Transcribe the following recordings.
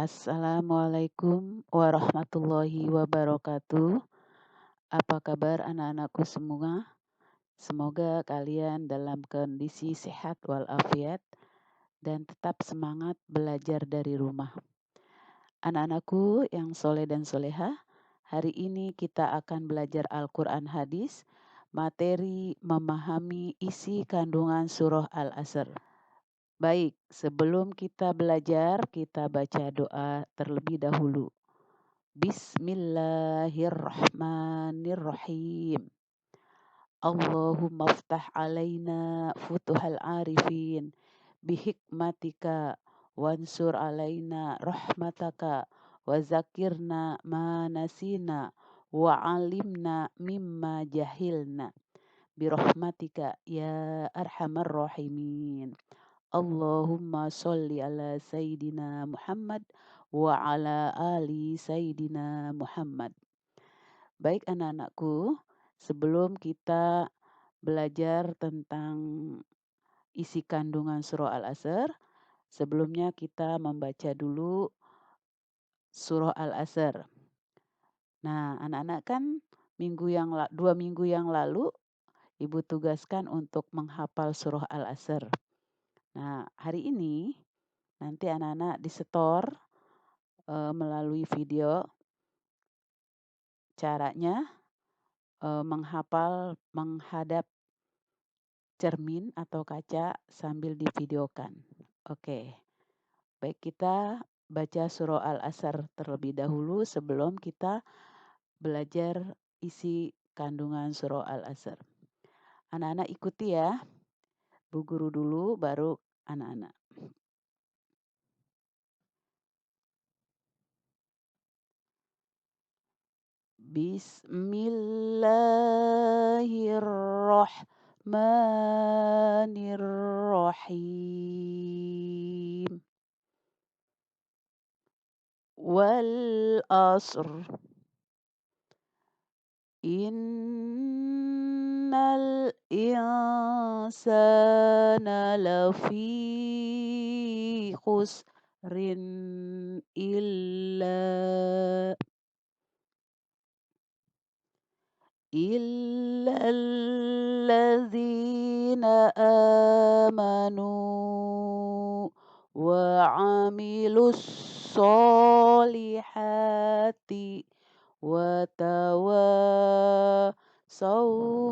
Assalamualaikum warahmatullahi wabarakatuh. Apa kabar anak-anakku semua? Semoga kalian dalam kondisi sehat walafiat dan tetap semangat belajar dari rumah. Anak-anakku yang soleh dan soleha, hari ini kita akan belajar Al-Quran hadis, materi memahami isi kandungan surah Al-Asr. Baik, sebelum kita belajar, kita baca doa terlebih dahulu. Bismillahirrahmanirrahim. Allahumma aftah alaina futuhal arifin bihikmatika wansur alaina rahmataka wa zakirna ma nasina wa alimna mimma jahilna birahmatika ya arhamar rahimin. Allahumma sholli ala Sayyidina Muhammad wa ala ali Sayyidina Muhammad. Baik anak-anakku, sebelum kita belajar tentang isi kandungan surah Al-Asr, sebelumnya kita membaca dulu surah Al-Asr. Nah, anak-anak kan 2 minggu yang lalu Ibu tugaskan untuk menghafal surah Al-Asr. Nah, hari ini nanti anak-anak disetor melalui video caranya menghafal menghadap cermin atau kaca sambil divideokan. Oke, baik kita baca surah Al-Asr terlebih dahulu sebelum kita belajar isi kandungan surah Al-Asr. Anak-anak ikuti ya, Bu Guru dulu baru anak-anak. Bismillahirrahmanirrahim. Wal asr. Innal insana lafi khusrin illa alladzina amanu wa amilus solihati wa tawasaw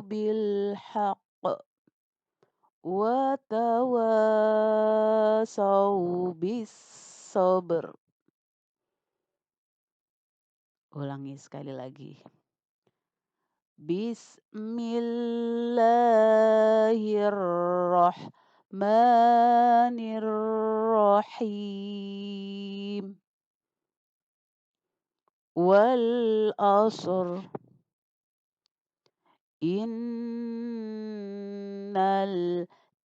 bil haqq wa tawasaw bis sabr. Ulangi sekali lagi. Bismillahirrahmanirrahim. Wal asr. Innal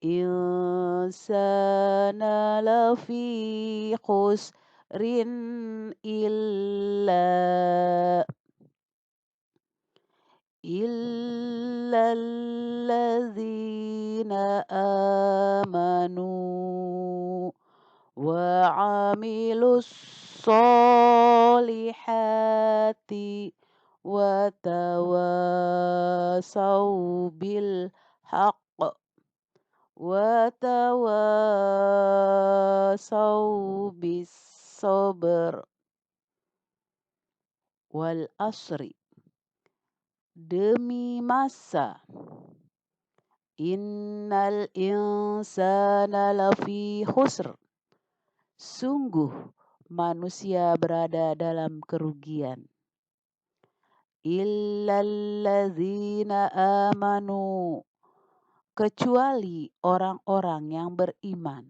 insana lafi khusrin illa alladzina amanu wa amilus solihati wa tawasaw bil haqq wa tawasaw bis sabr. Wal asri. Demi masa. Innal insana lafi khusr. Sungguh manusia berada dalam kerugian. Illalladzina amanu. Kecuali orang-orang yang beriman.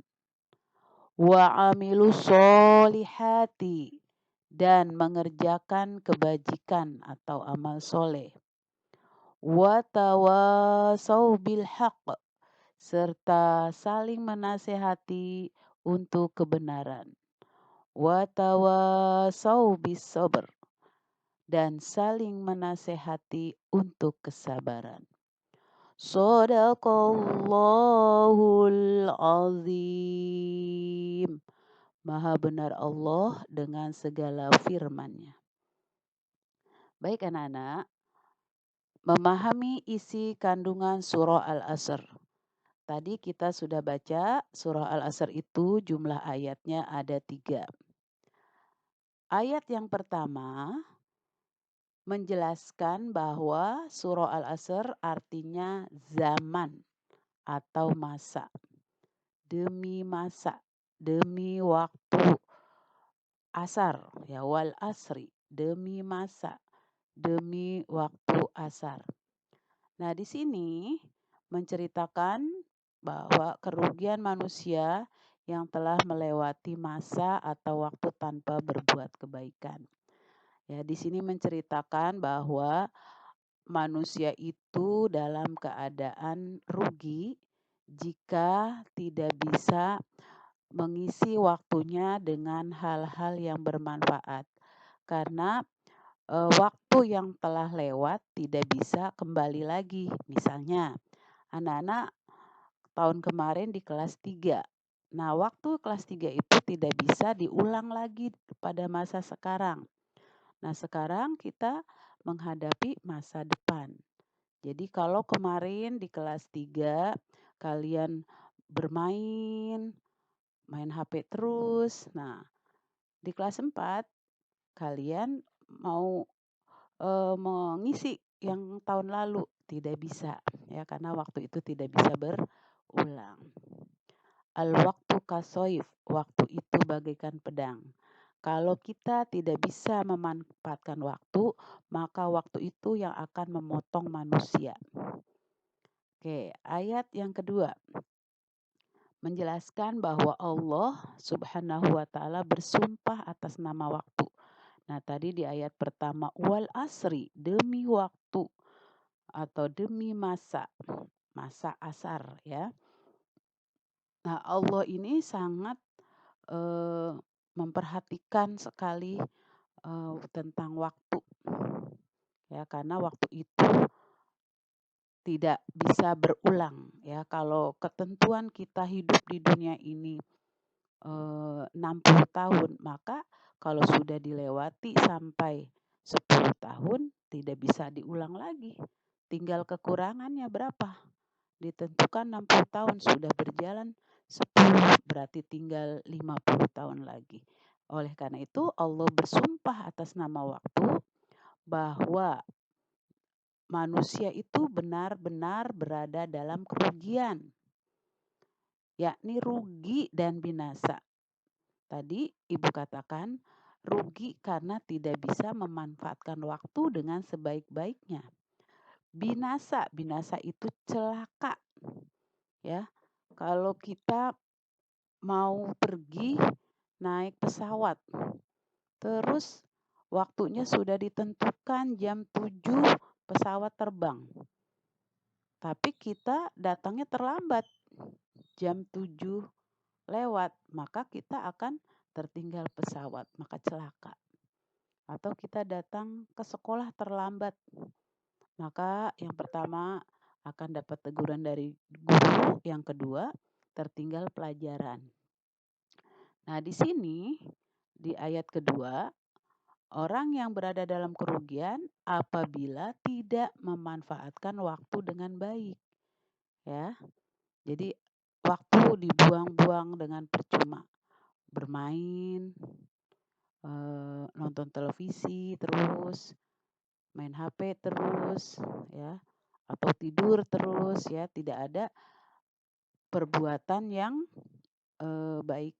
Wa amilus solihati. Dan mengerjakan kebajikan atau amal soleh. Wa tawasaw bil haqq. Serta saling menasehati untuk kebenaran. Wa tawasaw bis sabr. Dan saling menasehati untuk kesabaran. Shadaqallahul azim. Maha benar Allah dengan segala firman-Nya. Baik anak-anak, memahami isi kandungan surah Al-Asr. Tadi kita sudah baca surah Al-Asr itu jumlah ayatnya ada 3. Ayat yang pertama menjelaskan bahwa surah Al-Asr artinya zaman atau masa. Demi masa, demi waktu asar, ya wal asri, demi masa, demi waktu asar. Nah, di sini menceritakan bahwa kerugian manusia yang telah melewati masa atau waktu tanpa berbuat kebaikan. Ya, di sini menceritakan bahwa manusia itu dalam keadaan rugi jika tidak bisa mengisi waktunya dengan hal-hal yang bermanfaat. Karena waktu yang telah lewat tidak bisa kembali lagi. Misalnya, anak-anak tahun kemarin di kelas 3. Nah, waktu kelas 3 itu tidak bisa diulang lagi pada masa sekarang. Nah, sekarang kita menghadapi masa depan. Jadi kalau kemarin di kelas 3 kalian bermain, main HP terus. Nah, di kelas 4 kalian mau mengisi yang tahun lalu, tidak bisa ya karena waktu itu tidak bisa berulang. Al-waqtu kasoif, waktu itu bagaikan pedang. Kalau kita tidak bisa memanfaatkan waktu, maka waktu itu yang akan memotong manusia. Oke, ayat yang kedua menjelaskan bahwa Allah Subhanahu wa taala bersumpah atas nama waktu. Nah, tadi di ayat pertama wal asri, demi waktu atau demi masa, masa asar ya. Nah, Allah ini sangat memperhatikan sekali tentang waktu. Ya, karena waktu itu tidak bisa berulang ya. Kalau ketentuan kita hidup di dunia ini 60 tahun, maka kalau sudah dilewati sampai 10 tahun tidak bisa diulang lagi. Tinggal kekurangannya berapa? Ditentukan 60 tahun, sudah berjalan 10, berarti tinggal 50 tahun lagi. Oleh karena itu Allah bersumpah atas nama waktu bahwa manusia itu benar-benar berada dalam kerugian, yakni rugi dan binasa. Tadi Ibu katakan rugi karena tidak bisa memanfaatkan waktu dengan sebaik-baiknya. Binasa, binasa itu celaka. Ya. Kalau kita mau pergi naik pesawat, terus waktunya sudah ditentukan jam 7 pesawat terbang. Tapi kita datangnya terlambat, jam 7 lewat, maka kita akan tertinggal pesawat, maka celaka. Atau kita datang ke sekolah terlambat, maka yang pertama akan dapat teguran dari guru, yang kedua tertinggal pelajaran. Nah, di sini di ayat kedua, orang yang berada dalam kerugian apabila tidak memanfaatkan waktu dengan baik. Ya. Jadi waktu dibuang-buang dengan percuma. Bermain, nonton televisi terus, main HP terus ya, atau tidur terus ya, tidak ada perbuatan yang baik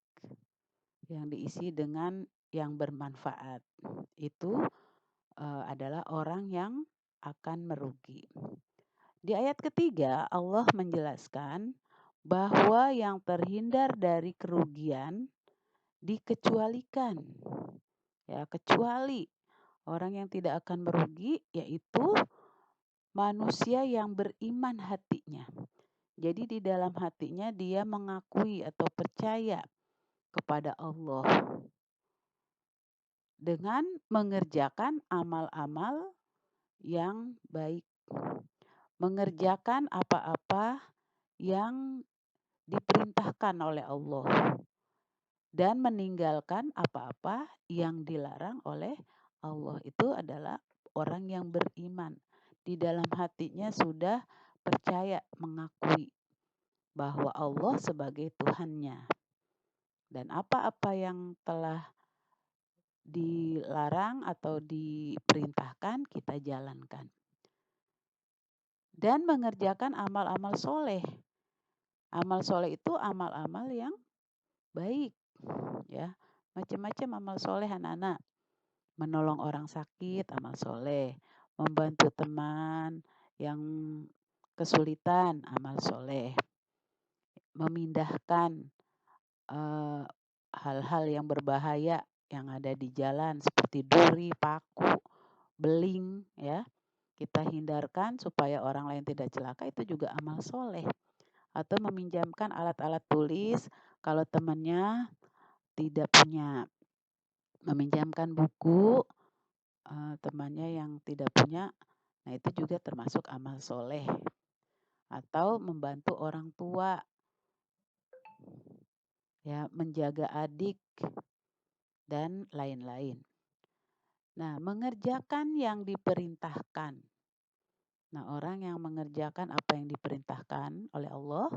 yang diisi dengan yang bermanfaat. Itu adalah orang yang akan merugi. Di ayat ketiga Allah menjelaskan bahwa yang terhindar dari kerugian dikecualikan. Ya, kecuali orang yang tidak akan merugi yaitu manusia yang beriman hatinya. Jadi di dalam hatinya dia mengakui atau percaya kepada Allah dengan mengerjakan amal-amal yang baik. Mengerjakan apa-apa yang diperintahkan oleh Allah. dan meninggalkan apa-apa yang dilarang oleh Allah. Itu adalah orang yang beriman. Di dalam hatinya sudah percaya, mengakui bahwa Allah sebagai Tuhannya. Dan apa-apa yang telah dilarang atau diperintahkan kita jalankan. Dan mengerjakan amal-amal soleh. Amal soleh itu amal-amal yang baik, ya. Macam-macam amal soleh anak-anak. Menolong orang sakit, amal soleh. Membantu teman yang kesulitan, amal soleh. Memindahkan hal-hal yang berbahaya yang ada di jalan seperti duri, paku, beling, ya. Kita hindarkan supaya orang lain tidak celaka, itu juga amal soleh. Atau meminjamkan alat-alat tulis kalau temannya tidak punya, meminjamkan buku temannya yang tidak punya, nah itu juga termasuk amal soleh. Atau membantu orang tua, ya, menjaga adik dan lain-lain. Nah, mengerjakan yang diperintahkan. Nah, orang yang mengerjakan apa yang diperintahkan oleh Allah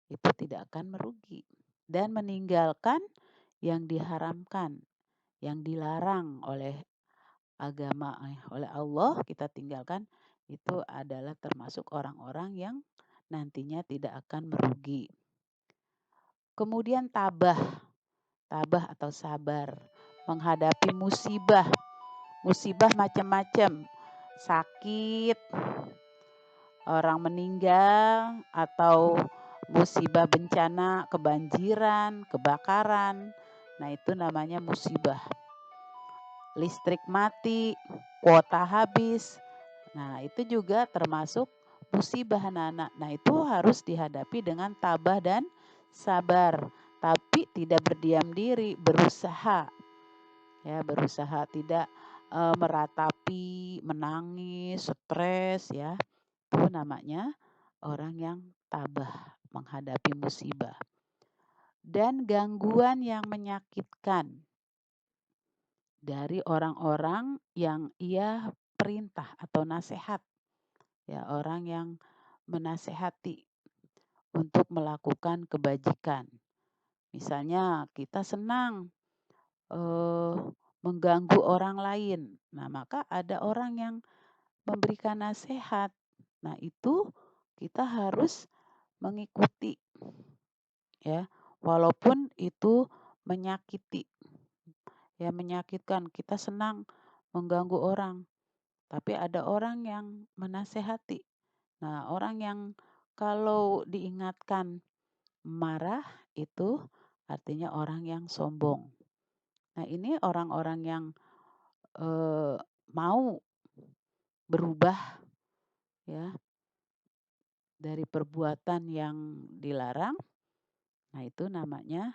itu tidak akan merugi. Dan meninggalkan yang diharamkan, yang dilarang oleh agama, oleh Allah, kita tinggalkan, itu adalah termasuk orang-orang yang nantinya tidak akan merugi. Kemudian tabah atau sabar menghadapi musibah. Musibah macam-macam, sakit, orang meninggal, atau musibah bencana, kebanjiran, kebakaran. Nah, itu namanya musibah. Listrik mati, kuota habis. Nah, itu juga termasuk musibah anak-anak. Nah, itu harus dihadapi dengan tabah dan sabar. Tapi tidak berdiam diri, berusaha. Ya, berusaha tidak meratapi, menangis, stres, ya. Itu namanya orang yang tabah menghadapi musibah. Dan gangguan yang menyakitkan dari orang-orang yang ia perintah atau nasihat. Ya, orang yang menasehati untuk melakukan kebajikan. Misalnya kita senang mengganggu orang lain. Nah, maka ada orang yang memberikan nasihat. Nah, itu kita harus mengikuti, ya. Walaupun itu menyakiti. Ya, menyakitkan. Kita senang mengganggu orang, tapi ada orang yang menasehati. Nah, orang yang kalau diingatkan marah itu artinya orang yang sombong. Nah, ini orang-orang yang mau berubah, ya, dari perbuatan yang dilarang. Nah, itu namanya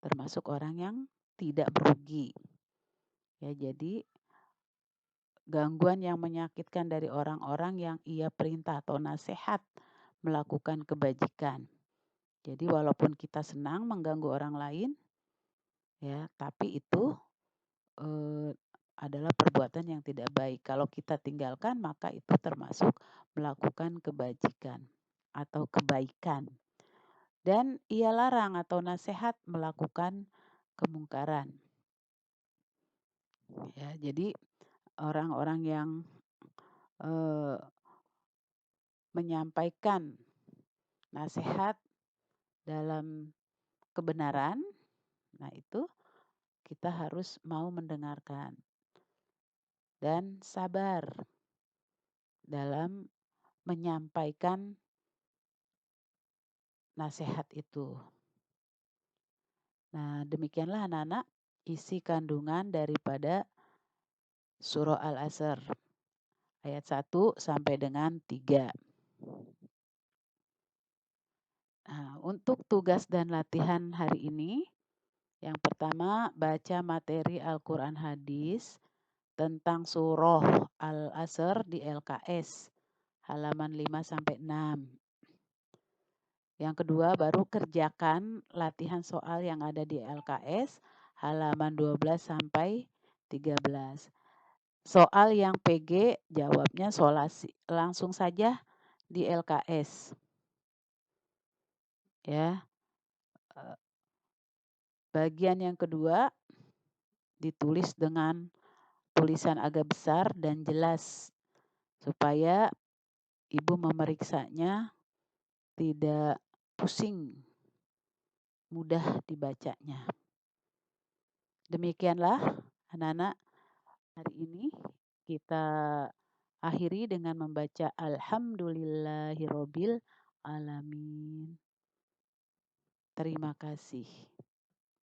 termasuk orang yang tidak merugi. Ya, jadi gangguan yang menyakitkan dari orang-orang yang ia perintah atau nasihat melakukan kebajikan. Jadi walaupun kita senang mengganggu orang lain, ya, tapi itu adalah perbuatan yang tidak baik. Kalau kita tinggalkan, maka itu termasuk melakukan kebajikan atau kebaikan. Dan ia larang atau nasihat melakukan kemungkaran. Ya, jadi orang-orang yang menyampaikan nasihat dalam kebenaran, nah itu kita harus mau mendengarkan dan sabar dalam menyampaikan nasihat itu. Nah, demikianlah anak-anak isi kandungan daripada surah Al-Asr ayat 1 sampai dengan 3. Nah, untuk tugas dan latihan hari ini, yang pertama baca materi Al-Quran Hadis tentang surah Al-Asr di LKS halaman 5 sampai 6. Yang kedua, baru kerjakan latihan soal yang ada di LKS halaman 12 sampai 13. Soal yang PG jawabnya solasi langsung saja di LKS. Ya. Bagian yang kedua ditulis dengan tulisan agak besar dan jelas supaya ibu memeriksanya tidak pusing, mudah dibacanya. Demikianlah anak-anak, hari ini kita akhiri dengan membaca Alhamdulillahirobbil alamin. Terima kasih.